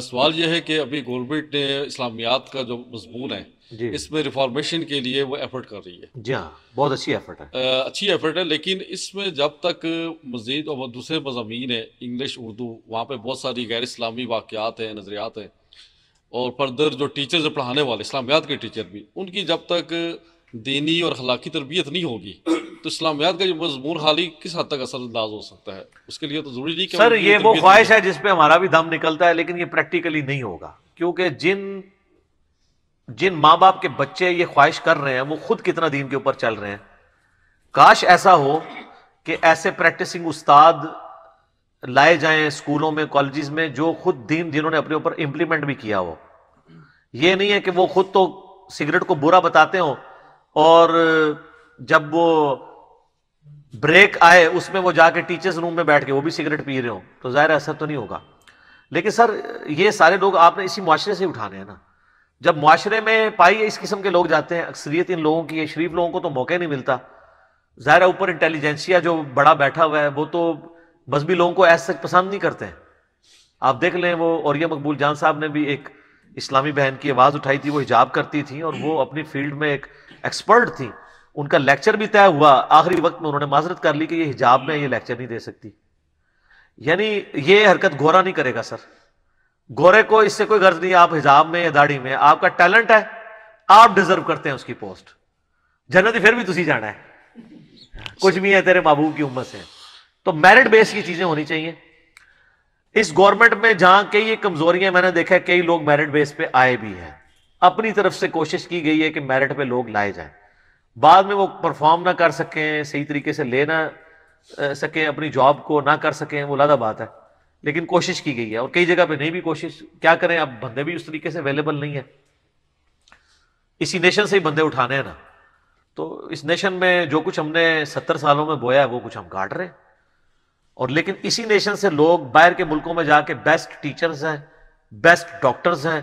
سوال یہ ہے کہ ابھی گورنمنٹ نے اسلامیات کا جو مضمون ہے جی اس میں ریفارمیشن کے لیے وہ ایفرٹ کر رہی ہے. جی ہاں، بہت اچھی ایفرٹ ہے. اچھی ایفرٹ ہے، لیکن اس میں جب تک مزید اور دوسرے مضامین ہیں انگلش اردو، وہاں پہ بہت ساری غیر اسلامی واقعات ہیں، نظریات ہیں، اور فردر جو ٹیچرز پڑھانے والے اسلامیات کے ٹیچر بھی، ان کی جب تک دینی اور اخلاقی تربیت نہیں ہوگی تو اسلامیات کا جو مضمون حالی کس حد تک اثر انداز ہو سکتا ہے. اس کے لیے تو ضروری نہیں کہ سر ان کی یہ وہ تربیت خواہش ہے جس پہ ہمارا بھی دم نکلتا ہے، لیکن یہ پریکٹیکلی نہیں ہوگا، کیونکہ جن ماں باپ کے بچے یہ خواہش کر رہے ہیں وہ خود کتنا دین کے اوپر چل رہے ہیں. کاش ایسا ہو کہ ایسے پریکٹسنگ استاد لائے جائیں اسکولوں میں، کالجز میں، جو خود دین جنہوں نے اپنے اوپر امپلیمنٹ بھی کیا ہو. یہ نہیں ہے کہ وہ خود تو سگریٹ کو برا بتاتے ہوں اور جب وہ بریک آئے اس میں وہ جا کے ٹیچرز روم میں بیٹھ کے وہ بھی سگریٹ پی رہے ہوں، تو ظاہر اثر تو نہیں ہوگا. لیکن سر یہ سارے لوگ آپ نے اسی معاشرے سے اٹھانے ہیں نا. جب معاشرے میں پائی اس قسم کے لوگ جاتے ہیں، اکثریت ان لوگوں کی، شریف لوگوں کو تو موقع نہیں ملتا. ظاہر اوپر انٹیلیجنسیا جو بڑا بیٹھا ہوا ہے وہ تو مذہبی لوگوں کو ایسا پسند نہیں کرتے ہیں. آپ دیکھ لیں وہ اوریا مقبول جان صاحب نے بھی ایک اسلامی بہن کی آواز اٹھائی تھی، وہ حجاب کرتی تھی اور وہ اپنی فیلڈ میں ایک ایکسپرٹ تھی. ان کا لیکچر بھی طے ہوا، آخری وقت میں انہوں نے معذرت کر لی کہ یہ حجاب میں یہ لیکچر نہیں دے سکتی. یعنی یہ حرکت گورا نہیں کرے گا سر. گورے کو اس سے کوئی غرض نہیں، آپ حجاب میں یا داڑھی میں، آپ کا ٹیلنٹ ہے، آپ ڈیزرو کرتے ہیں اس کی پوسٹ. جنت پھر بھی تسی جانا ہے، کچھ بھی ہے تیرے محبوب کی امت سے. تو میرٹ بیس کی چیزیں ہونی چاہیے اس گورنمنٹ میں. جہاں کئی کمزوریاں میں نے دیکھا ہے، کئی لوگ میرٹ بیس پہ آئے بھی ہیں، اپنی طرف سے کوشش کی گئی ہے کہ میرٹ پہ لوگ لائے جائیں. بعد میں وہ پرفارم نہ کر سکیں، صحیح طریقے سے لے نہ سکیں، اپنی جاب کو نہ کر سکیں، وہ علیحدہ بات ہے. لیکن کوشش کی گئی ہے، اور کئی جگہ پہ نہیں بھی کوشش، کیا کریں اب بندے بھی اس طریقے سے اویلیبل نہیں ہیں. اسی نیشن سے ہی بندے اٹھانے ہیں نا. تو اس نیشن میں جو کچھ ہم نے 70 سالوں میں بویا ہے وہ کچھ ہم کاٹ رہے ہیں. اور لیکن اسی نیشن سے لوگ باہر کے ملکوں میں جا کے بیسٹ ٹیچرز ہیں، بیسٹ ڈاکٹرز ہیں،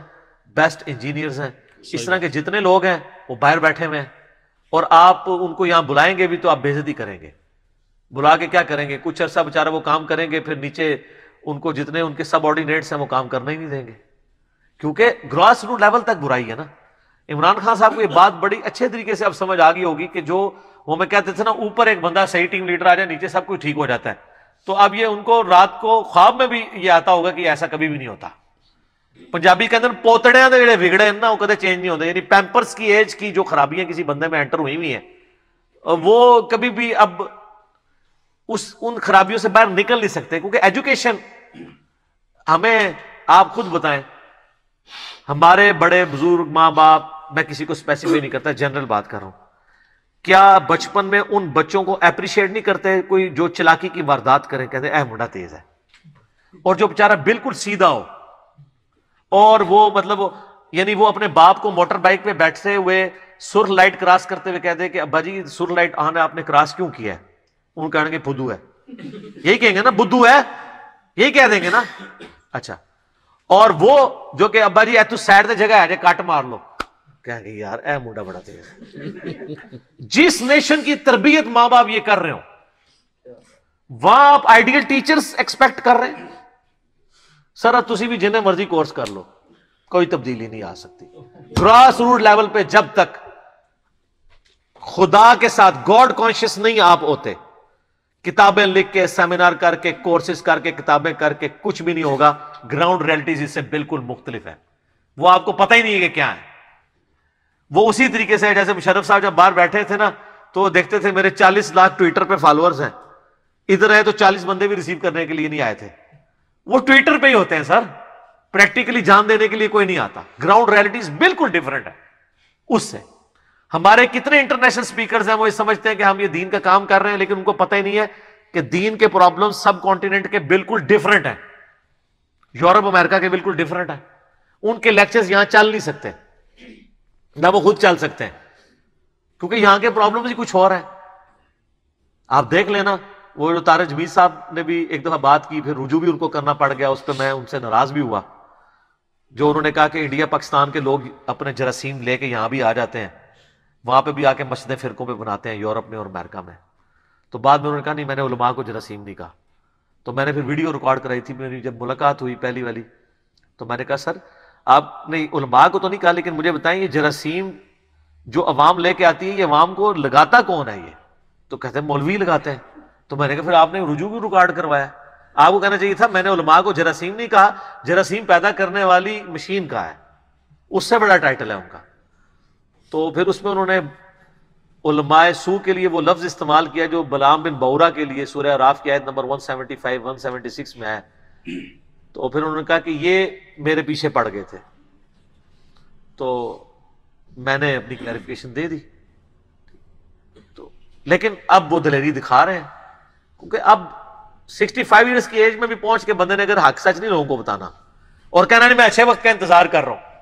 بیسٹ انجینئرز ہیں. اس طرح کے جتنے لوگ ہیں وہ باہر بیٹھے ہوئے ہیں، اور آپ ان کو یہاں بلائیں گے بھی تو آپ بے عزتی کریں گے. بلا کے کیا کریں گے؟ کچھ عرصہ بیچارہ وہ کام کریں گے، پھر نیچے ان کو جتنے ان کے سب آرڈینیٹس ہیں وہ کام کرنا ہی نہیں دیں گے، کیونکہ گراس روٹ لیول تک برائی ہے نا. عمران خان صاحب کو یہ بات بڑی اچھے طریقے سے اب سمجھ آ گئی ہوگی کہ جو وہ میں کہتے تھے نا، اوپر ایک بندہ صحیح ٹیم لیڈر آ جائے، نیچے سب کچھ ٹھیک ہو جاتا ہے. تو اب یہ ان کو رات کو خواب میں بھی یہ آتا ہوگا کہ ایسا کبھی بھی نہیں ہوتا. پنجابی کے اندر پوتڑیاں دے جڑے بگڑے ہیں نا وہ کدے چینج نہیں ہوتے. یعنی پیمپرس کی ایج کی جو خرابیاں کسی بندے میں انٹر ہوئی ہیں وہ کبھی بھی اب ان خرابیوں سے باہر نکل نہیں سکتے. کیونکہ ایجوکیشن ہمیں، آپ خود بتائیں، ہمارے بڑے بزرگ ماں باپ، میں کسی کو اسپیسیفائی نہیں کرتا، جنرل بات کر رہا ہوں، کیا بچپن میں ان بچوں کو اپریشیٹ نہیں کرتے؟ کوئی جو چلاکی کی واردات کرے کہتے اے منڈا تیز ہے، اور جو بیچارہ بالکل سیدھا ہو اور وہ مطلب یعنی وہ اپنے باپ کو موٹر بائک پہ بیٹھتے ہوئے سرخ لائٹ کراس کرتے ہوئے کہتے کہ ابا جی سرخ لائٹ آنے آپ نے کراس کیوں کیا ہے؟ ان کہیں گے بدھو ہے. یہی کہیں گے نا، بدھو ہے، یہی کہہ دیں گے نا. اچھا، اور وہ جو کہ ابا جی تو سائڈ دے جگہ ہے جے کٹ مار لو، کہیں گے یار اے منڈا بڑا تیز ہے. جس نیشن کی تربیت ماں باپ یہ کر رہے ہو وہاں آپ آئیڈیل ٹیچرز ایکسپیکٹ کر رہے ہیں. سر تسی بھی جنہیں مرضی کورس کر لو، کوئی تبدیلی نہیں آ سکتی. گراس روٹ لیول پہ جب تک خدا کے ساتھ گاڈ کانشیس نہیں آپ ہوتے، کتابیں لکھ کے، سیمینار کر کے، کورسز کر کے، کتابیں کر کے کچھ بھی نہیں ہوگا. گراؤنڈ ریئلٹیز اس سے بالکل مختلف ہے، وہ آپ کو پتہ ہی نہیں ہے کہ کیا ہے. وہ اسی طریقے سے جیسے مشرف صاحب جب باہر بیٹھے تھے نا تو دیکھتے تھے میرے 40 لاکھ ٹویٹر پہ فالوورز ہیں، ادھر آئے تو 40 بندے بھی ریسیو کرنے کے لیے نہیں آئے تھے. وہ ٹویٹر پہ ہی ہوتے ہیں سر، پریکٹیکلی جان دینے کے لیے کوئی نہیں آتا. گراؤنڈ ریئلٹیز بالکل ڈیفرنٹ ہے اس سے. ہمارے کتنے انٹرنیشنل سپیکرز ہیں وہ یہ سمجھتے ہیں کہ ہم یہ دین کا کام کر رہے ہیں، لیکن ان کو پتہ ہی نہیں ہے کہ دین کے پرابلم سب کانٹیننٹ کے بالکل ڈیفرنٹ ہیں، یورپ امریکہ کے بالکل ڈیفرنٹ ہیں. ان کے لیکچرز یہاں چل نہیں سکتے، نہ وہ خود چل سکتے ہیں، کیونکہ یہاں کے پرابلمز ہی کچھ اور ہیں. آپ دیکھ لینا، وہ جو طارق جمیل صاحب نے بھی ایک دفعہ بات کی، پھر رجوع بھی ان کو کرنا پڑ گیا، اس پہ میں ان سے ناراض بھی ہوا، جو انہوں نے کہا کہ انڈیا پاکستان کے لوگ اپنے جراثیم لے کے یہاں بھی آ جاتے ہیں، وہاں پہ بھی آ کے مسجدیں فرقوں پہ بناتے ہیں یورپ میں اور امریکہ میں. تو بعد میں انہوں نے کہا نہیں، میں نے علماء کو جراثیم نہیں کہا. تو میں نے پھر ویڈیو ریکارڈ کرائی تھی، میری جب ملاقات ہوئی پہلی والی، تو میں نے کہا سر آپ نے علماء کو تو نہیں کہا، لیکن مجھے بتائیں یہ جراثیم جو عوام لے کے آتی ہے یہ عوام کو لگاتا کون ہے؟ یہ تو کہتے ہیں مولوی لگاتے ہیں. تو میں نے کہا پھر آپ نے رجوع کیوں ریکارڈ کروایا؟ آپ کو کہنا چاہیے تھا میں نے علماء کو جراثیم نہیں کہا، جراثیم پیدا کرنے والی مشین کہا ہے، اس سے بڑا ٹائٹل ہے ان کا. تو پھر اس میں انہوں نے علماء سو کے لیے وہ لفظ استعمال کیا جو بلعام بن بورا کے لیے سورہ اعراف کی آیت نمبر 175 176 میں ہے. تو پھر انہوں نے کہا کہ یہ میرے پیچھے پڑ گئے تھے. تو میں نے اپنی کلیریفیکیشن دے دی. تو لیکن اب وہ دلیری دکھا رہے ہیں، کیونکہ اب 65 ایئرس کی ایج میں بھی پہنچ کے بندے نے اگر حق سچ نہیں لوگوں کو بتانا اور کہنا نہیں میں اچھے وقت کا انتظار کر رہا ہوں.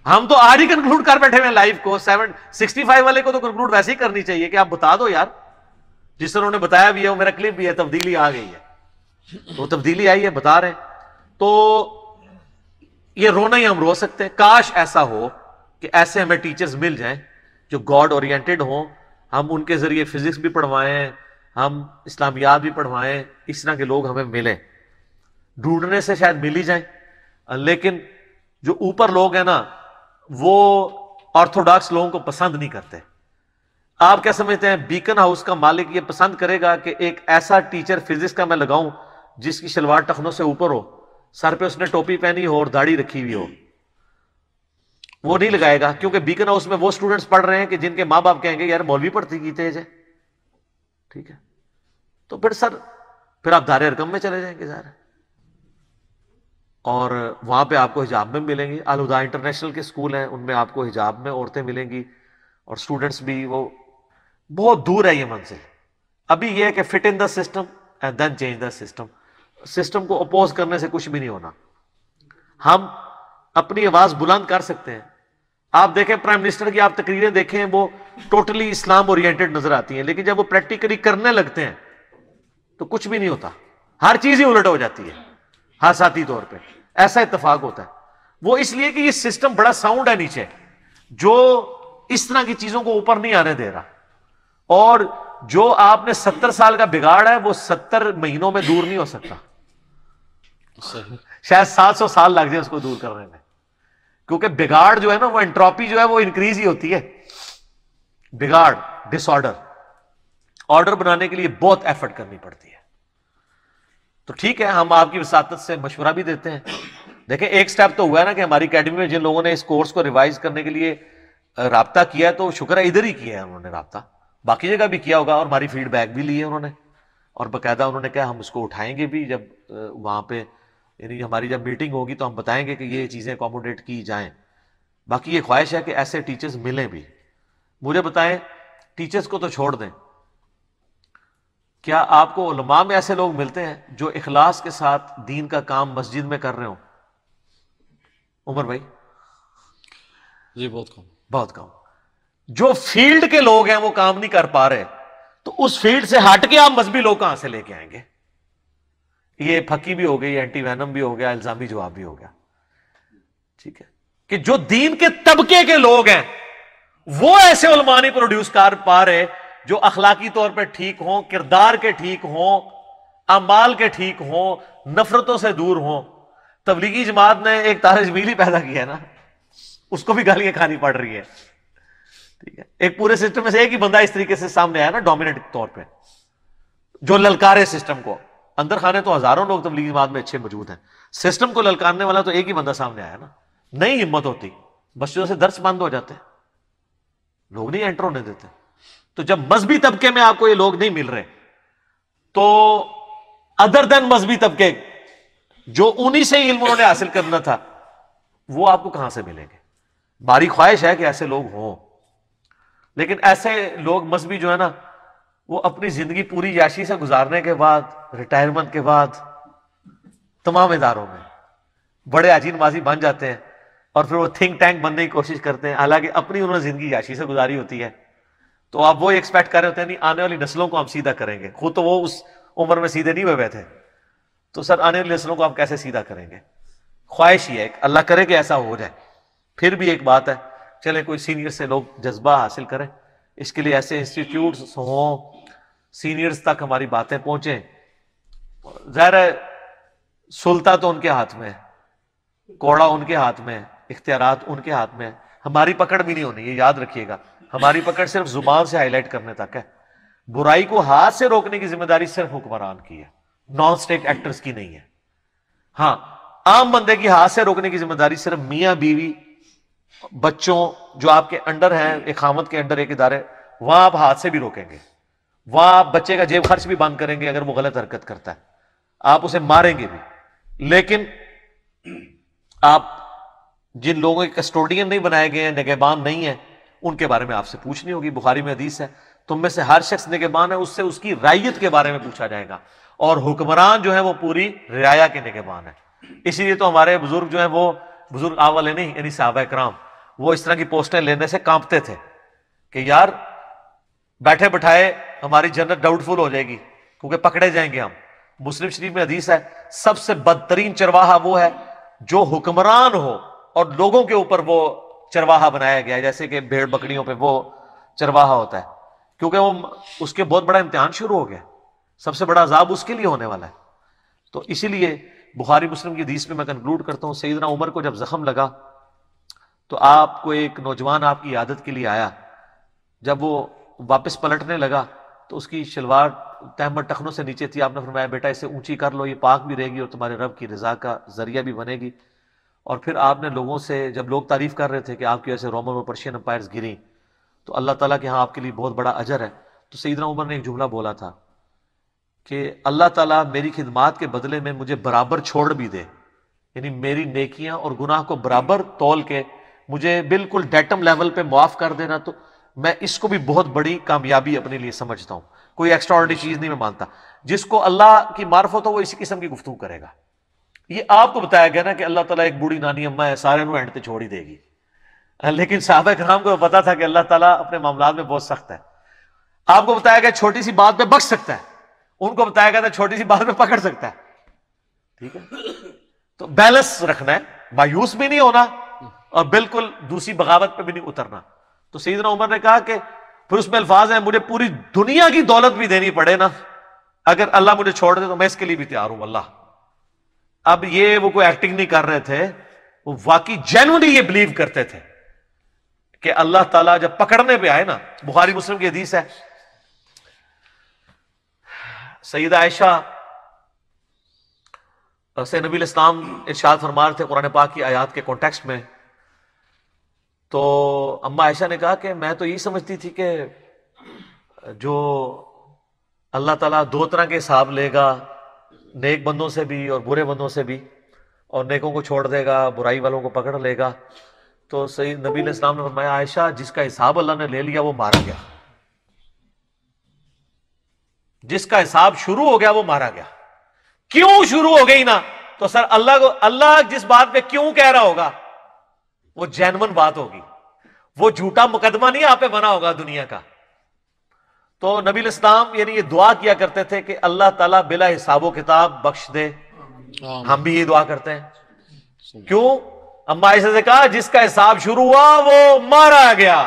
ہم تو آج ہی کنکلوڈ کر بیٹھے ہوئے لائف کو. 65 والے کو تو کنکلوڈ ویسے ہی کرنی چاہیے کہ آپ بتا دو یار، جس طرح انہوں نے بتایا بھی ہے، وہ میرا کلپ بھی ہے، تبدیلی آ گئی ہے، وہ تبدیلی آئی ہے بتا رہے ہیں. تو یہ رونا ہی ہم رو سکتے ہیں. کاش ایسا ہو کہ ایسے ہمیں ٹیچرز مل جائیں جو گاڈ اورینٹڈ ہوں، ہم ان کے ذریعے فزکس بھی پڑھوائیں، ہم اسلامیات بھی پڑھوائیں. اس طرح کے لوگ ہمیں ملیں، ڈھونڈنے سے شاید مل ہی جائیں. لیکن جو اوپر لوگ ہیں نا وہ آرتھوڈاکس لوگوں کو پسند نہیں کرتے. آپ کیا سمجھتے ہیں بیکن ہاؤس کا مالک یہ پسند کرے گا کہ ایک ایسا ٹیچر فزکس کا میں لگاؤں جس کی شلوار ٹخنوں سے اوپر ہو، سر پہ اس نے ٹوپی پہنی ہو اور داڑھی رکھی ہوئی ہو؟ وہ نہیں لگائے گا، کیونکہ بیکن ہاؤس میں وہ اسٹوڈنٹس پڑھ رہے ہیں کہ جن کے ماں باپ کہیں گے یار مولوی پڑھتی کی تیز ہے. ٹھیک ہے، تو پھر سر پھر آپ دار ارقم میں چلے جائیں گے ظاہر ہے، اور وہاں پہ آپ کو حجاب میں ملیں گی. الہدا انٹرنیشنل کے اسکول ہیں، ان میں آپ کو حجاب میں عورتیں ملیں گی اور اسٹوڈنٹس بھی. وہ بہت دور ہے یہ منزل. ابھی یہ ہے کہ fit in the system and then change the system. System کو اپوز کرنے سے کچھ بھی نہیں ہونا. ہم اپنی آواز بلند کر سکتے ہیں. آپ دیکھیں پرائم منسٹر کی آپ تقریریں دیکھیں، وہ ٹوٹلی اسلام اورینٹڈ نظر آتی ہیں، لیکن جب وہ پریکٹیکلی کرنے لگتے ہیں تو کچھ بھی نہیں ہوتا، ہر چیز ہی الٹ ہو جاتی ہے حادثاتی طور پہ. ایسا اتفاق ہوتا ہے. وہ اس لیے کہ یہ سسٹم بڑا ساؤنڈ ہے نیچے، جو اس طرح کی چیزوں کو اوپر نہیں آنے دے رہا. اور جو آپ نے 70 سال کا بگاڑ ہے وہ 70 مہینوں میں دور نہیں ہو سکتا. شاید 700 سال لگ جائے اس کو دور کرنے میں، کیونکہ بگاڑ جو ہے نا وہ انٹروپی جو ہے وہ انکریز ہی ہوتی ہے. بگاڑ، ڈس آرڈر بنانے کے لیے بہت ایفرٹ کرنی پڑتی ہے. تو ٹھیک ہے، ہم آپ کی وساطت سے مشورہ بھی دیتے ہیں. دیکھیں ایک سٹیپ تو ہوا ہے نا کہ ہماری اکیڈمی میں جن لوگوں نے اس کورس کو ریوائز کرنے کے لیے رابطہ کیا ہے، تو شکر ہے ادھر ہی کیا ہے انہوں نے رابطہ، باقی جگہ بھی کیا ہوگا اور ہماری فیڈ بیک بھی لی ہے انہوں نے، اور باقاعدہ انہوں نے کہا ہم اس کو اٹھائیں گے بھی جب وہاں پہ یعنی ہماری جب میٹنگ ہوگی تو ہم بتائیں گے کہ یہ چیزیں اکوموڈیٹ کی جائیں. باقی یہ خواہش ہے کہ ایسے ٹیچرز ملیں بھی. مجھے بتائیں ٹیچرز کو تو چھوڑ دیں، کیا آپ کو علماء میں ایسے لوگ ملتے ہیں جو اخلاص کے ساتھ دین کا کام مسجد میں کر رہے ہوں؟ عمر بھائی جی بہت کم. بہت کم. جو فیلڈ کے لوگ ہیں وہ کام نہیں کر پا رہے، تو اس فیلڈ سے ہٹ کے آپ مذہبی لوگ کہاں سے لے کے آئیں گے؟ یہ پھکی بھی ہو گئی، اینٹی وینم بھی ہو گیا، الزامی جواب بھی ہو گیا. ٹھیک ہے کہ جو دین کے طبقے کے لوگ ہیں وہ ایسے علماء نہیں پروڈیوس کر پا رہے جو اخلاقی طور پہ ٹھیک ہوں، کردار کے ٹھیک ہوں، اعمال کے ٹھیک ہوں، نفرتوں سے دور ہوں. تبلیغی جماعت نے ایک طارق جمیلی پیدا کیا ہے نا، اس کو بھی گالیاں کھانی پڑ رہی ہے. ٹھیک ہے، ایک پورے سسٹم میں سے ایک ہی بندہ اس طریقے سے سامنے آیا نا ڈومیننٹ طور پہ، جو للکارے سسٹم کو. اندر خانے تو ہزاروں لوگ تبلیغی جماعت میں اچھے موجود ہیں، سسٹم کو للکارنے والا تو ایک ہی بندہ سامنے آیا نا. نہیں ہمت ہوتی، مسجدوں سے درس بند ہو جاتے، لوگ نہیں انٹر ہونے دیتے. تو جب مذہبی طبقے میں آپ کو یہ لوگ نہیں مل رہے تو ادر دین مذہبی طبقے جو انہی سے علم انہوں نے حاصل کرنا تھا وہ آپ کو کہاں سے ملیں گے؟ ہماری خواہش ہے کہ ایسے لوگ ہوں، لیکن ایسے لوگ مذہبی جو ہے نا وہ اپنی زندگی پوری یاشی سے گزارنے کے بعد ریٹائرمنٹ کے بعد تمام اداروں میں بڑے عجین ماضی بن جاتے ہیں اور پھر وہ تھنک ٹینک بننے کی کوشش کرتے ہیں، حالانکہ اپنی انہوں نے زندگی یاشی سے گزاری ہوتی ہے. تو آپ وہ ایکسپیکٹ کر رہے ہوتے ہیں نہیں آنے والی نسلوں کو ہم سیدھا کریں گے، خود تو وہ اس عمر میں سیدھے نہیں ہوئے تھے، تو سر آنے والی نسلوں کو آپ کیسے سیدھا کریں گے؟ خواہش ہی ہے، اللہ کرے کہ ایسا ہو جائے. پھر بھی ایک بات ہے، چلے کوئی سینئر سے لوگ جذبہ حاصل کریں، اس کے لیے ایسے انسٹیٹیوٹس ہوں، سینئرز تک ہماری باتیں پہنچیں. ظاہر ہے سلطہ تو ان کے ہاتھ میں ہے، کوڑا ان کے ہاتھ میں ہے، اختیارات ان کے ہاتھ میں ہے، ہماری پکڑ بھی نہیں ہونی، یہ یاد رکھیے گا، ہماری پکڑ صرف زبان سے ہائی لائٹ کرنے تک ہے، برائی کو ہاتھ سے روکنے کی ذمہ داری صرف حکمران کی ہے، نان اسٹیٹ ایکٹرز کی نہیں ہے۔ ہاں عام بندے کی ہاتھ سے روکنے کی ذمہ داری صرف میاں بیوی، بچوں جو آپ کے انڈر ہیں، ایک خامد کے انڈر ایک ادارے، وہاں آپ ہاتھ سے بھی روکیں گے، وہاں آپ بچے کا جیب خرچ بھی بند کریں گے اگر وہ غلط حرکت کرتا ہے، آپ اسے ماریں گے بھی، لیکن آپ جن لوگوں کے کسٹوڈین نہیں بنائے گئے ہیں، نگہبان نہیں ہیں، ان کے بارے میں آپ سے پوچھنی ہوگی۔ بخاری میں حدیث ہے، تم میں سے ہر شخص نگہبان ہے، اس سے اس کی رعیت کے بارے میں پوچھا جائے گا، اور حکمران جو ہے وہ پوری رعایا کے نگہبان ہے۔ اسی لیے تو ہمارے بزرگ جو ہیں وہ بزرگ والے نہیں، یعنی صحابہ کرام، وہ اس طرح کی پوسٹیں لینے سے کانپتے تھے کہ یار بیٹھے بٹھائے ہماری جنت ڈاؤٹ فل ہو جائے گی کیونکہ پکڑے جائیں گے ہم۔ مسلم شریف میں حدیث ہے، سب سے بدترین چرواہا وہ ہے جو حکمران ہو اور لوگوں کے اوپر وہ چرواہا بنایا گیا ہے، جیسے کہ بھیڑ بکریوں پہ وہ چرواہا ہوتا ہے، کیونکہ وہ اس کے بہت بڑا امتحان شروع ہو گیا، سب سے بڑا عذاب اس کے لیے ہونے والا ہے۔ تو اسی لیے بخاری مسلم کی حدیث میں میں کنکلوڈ کرتا ہوں، سیدنا عمر کو جب زخم لگا تو آپ کو ایک نوجوان آپ کی عادت کے لیے آیا، جب وہ واپس پلٹنے لگا تو اس کی شلوار تہمت ٹخنوں سے نیچے تھی، آپ نے فرمایا بیٹا اسے اونچی کر لو، یہ پاک بھی رہے گی اور تمہارے رب کی رضا کا ذریعہ بھی بنے گی۔ اور پھر آپ نے لوگوں سے، جب لوگ تعریف کر رہے تھے کہ آپ کی وجہ سے رومن اور پرشین امپائرز گریں تو اللہ تعالیٰ کے ہاں آپ کے لیے بہت بڑا اجر ہے، تو سیدنا عمر نے ایک جملہ بولا تھا کہ اللہ تعالیٰ میری خدمات کے بدلے میں مجھے برابر چھوڑ بھی دے، یعنی میری نیکیاں اور گناہ کو برابر تول کے مجھے بالکل ڈیٹم لیول پہ معاف کر دینا، تو میں اس کو بھی بہت بڑی کامیابی اپنے لیے سمجھتا ہوں۔ کوئی ایکسٹرا آرڈنری چیز نہیں میں مانتا، جس کو اللہ کی معرفت ہو وہ اسی قسم کی گفتگو کرے گا۔ یہ آپ کو بتایا گیا نا کہ اللہ تعالیٰ ایک بوڑھی نانی اماں ہے، سارے نو اینڈ تے چھوڑ ہی دے گی، لیکن صحابہ کرام کو پتا تھا کہ اللہ تعالیٰ اپنے معاملات میں بہت سخت ہے۔ آپ کو بتایا گیا چھوٹی سی بات پہ بخش سکتا ہے، ان کو بتایا گیا تھا چھوٹی سی بات پہ پکڑ سکتا ہے، ٹھیک ہے؟ تو بیلنس رکھنا ہے، مایوس بھی نہیں ہونا اور بالکل دوسری بغاوت پہ بھی نہیں اترنا۔ تو سیدنا عمر نے کہا کہ پھر اس میں الفاظ ہیں، مجھے پوری دنیا کی دولت بھی دینی پڑے نا، اگر اللہ مجھے چھوڑ دے تو میں اس کے لیے بھی تیار ہوں اللہ۔ اب یہ وہ کوئی ایکٹنگ نہیں کر رہے تھے، وہ واقعی جینولی یہ بلیو کرتے تھے کہ اللہ تعالیٰ جب پکڑنے پہ آئے نا، بخاری مسلم کی حدیث ہے، سیدہ عائشہ سے نبی الاسلام ارشاد فرما رہے تھے قرآن پاک کی آیات کے کانٹیکسٹ میں، تو اما عائشہ نے کہا کہ میں تو یہی سمجھتی تھی کہ جو اللہ تعالیٰ دو طرح کے حساب لے گا، نیک بندوں سے بھی اور برے بندوں سے بھی، اور نیکوں کو چھوڑ دے گا، برائی والوں کو پکڑ لے گا۔ تو صحیح نبی علیہ السلام نے فرمایا عائشہ جس کا حساب اللہ نے لے لیا وہ مارا گیا، جس کا حساب شروع ہو گیا وہ مارا گیا۔ کیوں شروع ہو گئی نا؟ تو سر اللہ جس بات پہ کیوں کہہ رہا ہوگا وہ جینون بات ہوگی، وہ جھوٹا مقدمہ نہیں آپ پہ بنا ہوگا دنیا کا۔ تو نبی الاسلام یعنی یہ دعا کیا کرتے تھے کہ اللہ تعالیٰ بلا حساب و کتاب بخش دے، ہم بھی یہ دعا کرتے ہیں۔ کیوں؟ اما عائشہ سے کہا جس کا حساب شروع ہوا وہ مارا گیا،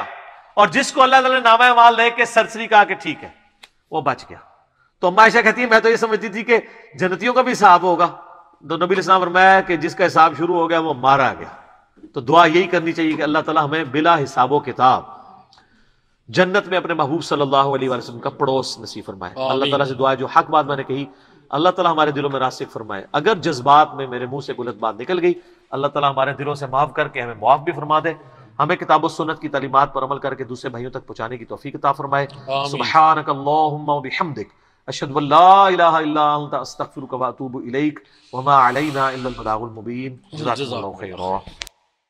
اور جس کو اللہ تعالیٰ نے نامہ اعمال لے کے سرسری کہا کہ ٹھیک ہے وہ بچ گیا۔ تو اما عائشہ کہتی ہے میں تو یہ سمجھتی تھی کہ جنتیوں کا بھی حساب ہوگا، تو نبی علیہ السلام فرمایا کہ جس کا حساب شروع ہو گیا وہ مارا گیا۔ تو دعا یہی کرنی چاہیے کہ اللہ تعالیٰ ہمیں بلا حساب و کتاب جنت میں اپنے محبوب صلی اللہ علیہ وسلم کا پڑوس نصیب فرمائے۔ اللہ تعالیٰ سے دعا ہے جو حق بات میں نے کہی اللہ تعالیٰ ہمارے دلوں میں راسخ فرمائے، اگر جذبات میں میرے منہ سے غلط بات نکل گئی اللہ تعالیٰ ہمارے دلوں سے معاف کر کے ہمیں معاف بھی فرما دے، ہمیں کتاب و سنت کی تعلیمات پر عمل کر کے دوسرے بھائیوں تک پہنچانے کی توفیق عطا فرمائے۔ سبحانک اللہم و بحمدک اشہد ان لا الہ الا انت استغفرک و اتوب الیک وما علینا الا البلاغ المبین۔ جزاکم اللہ خیرا۔